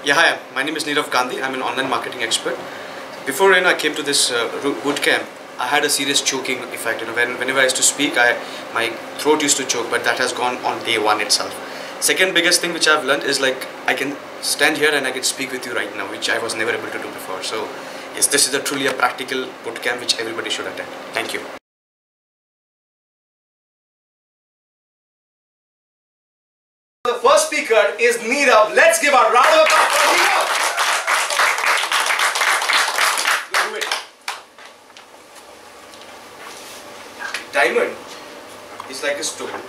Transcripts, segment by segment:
Yeah, hi. My name is Nirav Gandhi. I'm an online marketing expert. Before I came to this bootcamp, I had a serious choking effect. Whenever I used to speak, my throat used to choke, but that has gone on day one itself. Second biggest thing which I've learned is like I can stand here and I can speak with you right now, which I was never able to do before. So yes, this is truly a practical bootcamp which everybody should attend. Thank you. The first speaker is Nirav. Let's give a round of applause for Nirav. Do it. Diamond is like a stone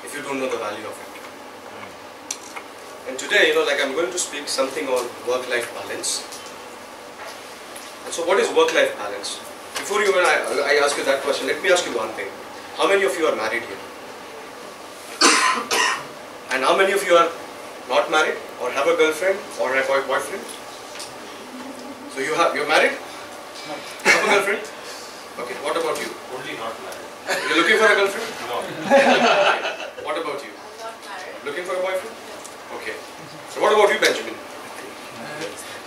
if you don't know the value of it. And today, I'm going to speak something on work-life balance. And so what is work-life balance? Before I ask you that question, let me ask you one thing. How many of you are married here? And how many of you are not married or have a girlfriend or a boyfriend? So you're married? No. Have a girlfriend? Okay, what about you? Only not married. You're looking for a girlfriend? No. What about you? I'm not married. Looking for a boyfriend? Okay. So what about you, Benjamin?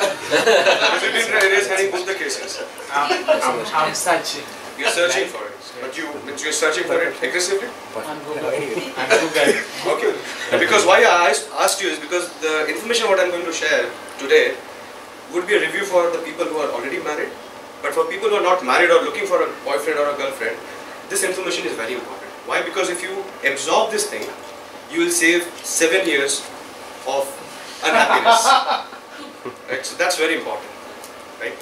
Benjamin is having both the cases. I'm searching. You're searching for it. But you're searching for it aggressively? I'm too good. Okay. Because why I asked you is because the information what I'm going to share today would be a review for the people who are already married. But for people who are not married or looking for a boyfriend or a girlfriend, this information is very important. Why? Because if you absorb this thing, you will save 7 years of unhappiness. Right? So that's very important. Right?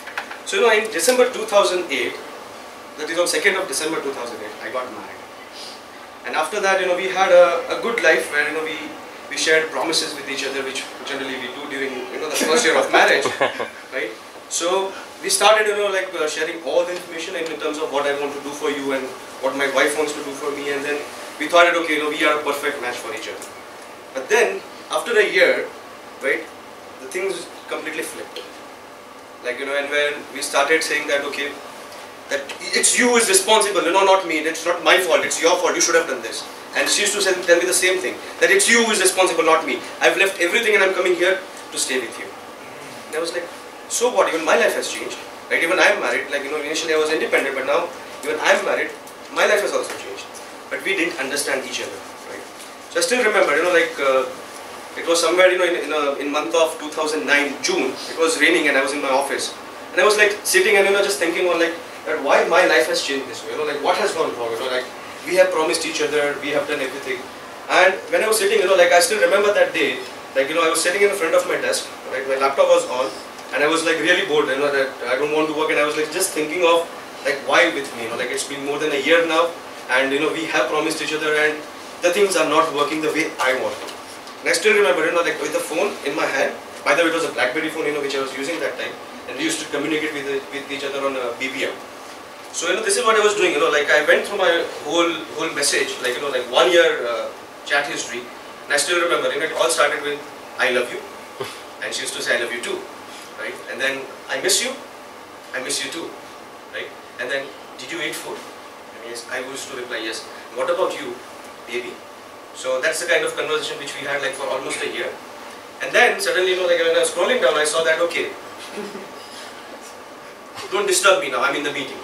So in December 2008, that is on 2nd of December 2008, I got married. And after that, we had a good life where, we shared promises with each other, which generally we do during, the first year of marriage, right? So we started, sharing all the information in terms of what I want to do for you and what my wife wants to do for me. And then we thought, okay, we are a perfect match for each other. But then, after a year, right, the things completely flipped. And when we started saying that, okay, that it's you who is responsible, not me, it's not my fault, it's your fault, you should have done this. And she used to tell me the same thing, that it's you who is responsible, not me. I've left everything and I'm coming here to stay with you. And I was like, so what, even my life has changed, right? Even I'm married, initially I was independent, but now even I'm married, my life has also changed. But we didn't understand each other, right? So I still remember, it was somewhere, in month of 2009, June, it was raining and I was in my office. And I was sitting and, just thinking on that why my life has changed this way, what has gone wrong, we have promised each other, we have done everything. And when I was sitting, I still remember that day, I was sitting in front of my desk, right, my laptop was on, and I was really bored, that I don't want to work, and I was just thinking of, why with me, it's been more than a year now, and we have promised each other, and the things are not working the way I want to. And I still remember, with the phone in my hand, by the way, it was a BlackBerry phone, which I was using that time, and we used to communicate with each other on BBM. So this is what I was doing. I went through my whole message, 1 year chat history, and I still remember. It all started with "I love you," and she used to say "I love you too," right? And then "I miss you," "I miss you too," right? And then "Did you eat food?" And yes, I used to reply yes. "What about you, baby?" So that's the kind of conversation which we had for almost a year. And then suddenly, when I was scrolling down, I saw that okay, don't disturb me now. I'm in the meeting.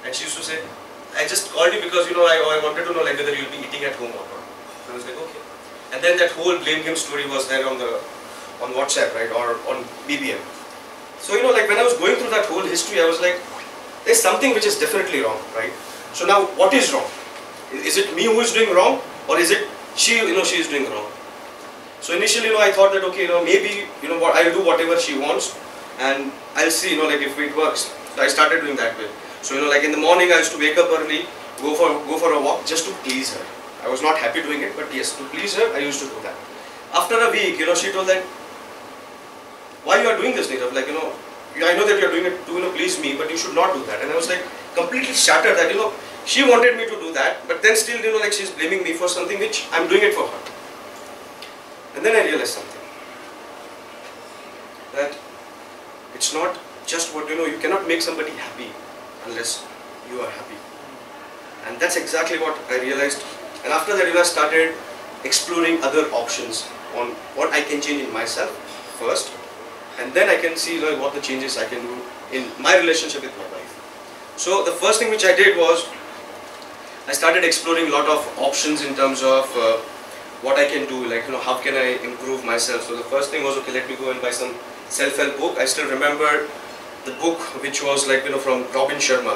And she used to say, I just called you because, I wanted to know whether you'll be eating at home or not. So I was like, okay. And then that whole blame game story was there on WhatsApp, right, or on BBM. So, when I was going through that whole history, I was like, there's something which is definitely wrong, right? So now, what is wrong? Is it me who is doing wrong, or is it she, she is doing wrong? So initially, I thought that, okay, maybe, I'll do whatever she wants, and I'll see, if it works. So I started doing that way. So in the morning I used to wake up early, go for a walk just to please her. I was not happy doing it, but yes, to please her I used to do that. After a week, she told that, why you are doing this, Nirav? I know that you are doing it to please me, but you should not do that. And I was completely shattered that she wanted me to do that, but then still she's blaming me for something which I'm doing it for her. And then I realized something, that it's not just what you cannot make somebody happy unless you are happy. And that's exactly what I realized. And after that, I started exploring other options on what I can change in myself first, and then I can see what the changes I can do in my relationship with my wife. So the first thing which I did was I started exploring a lot of options in terms of what I can do, like how can I improve myself. So the first thing was, okay, let me go and buy some self-help book. I still remember the book which was from Robin Sharma.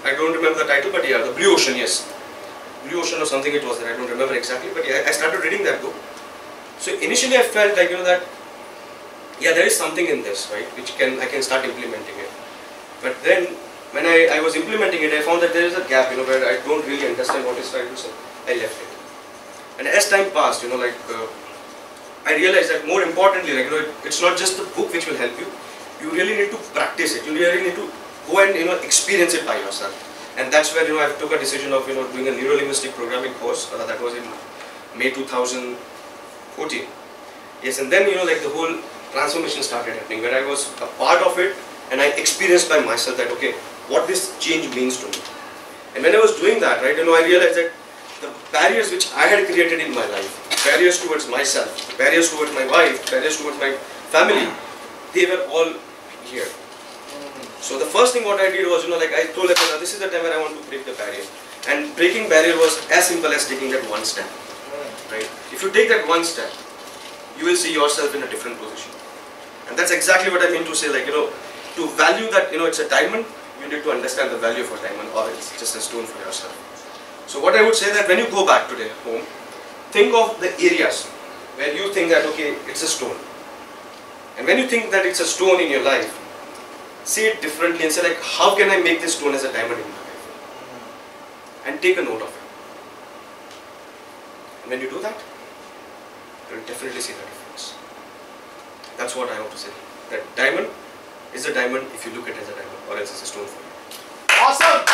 I don't remember the title, but yeah, the Blue Ocean, yes. Blue Ocean or something it was there, I don't remember exactly, but yeah, I started reading that book. So initially I felt like, that, yeah, there is something in this, right, which I can start implementing it. But then, when I was implementing it, I found that there is a gap, where I don't really understand what is trying to say. I left it. And as time passed, I realized that more importantly, it's not just the book which will help you. You really need to practice it. You really need to go and, experience it by yourself. And that's where, I took a decision of, doing a neuro-linguistic programming course. That was in May 2014. Yes, and then, the whole transformation started happening, where I was a part of it, and I experienced by myself that, okay, what this change means to me. And when I was doing that, right, I realized that the barriers which I had created in my life, barriers towards myself, barriers towards my wife, barriers towards my family, they were all here. So the first thing what I did was, I told her, this is the time where I want to break the barrier. And breaking barrier was as simple as taking that one step. Right? If you take that one step, you will see yourself in a different position. And that's exactly what I mean to say, to value that, it's a diamond, you need to understand the value of a diamond, or it's just a stone for yourself. So what I would say that when you go back today home, think of the areas where you think that, okay, it's a stone. And when you think that it's a stone in your life, see it differently and say how can I make this stone as a diamond in my life? And take a note of it. And when you do that, you will definitely see the difference. That's what I want to say. That diamond is a diamond if you look at it as a diamond, or else it's a stone for you. Awesome!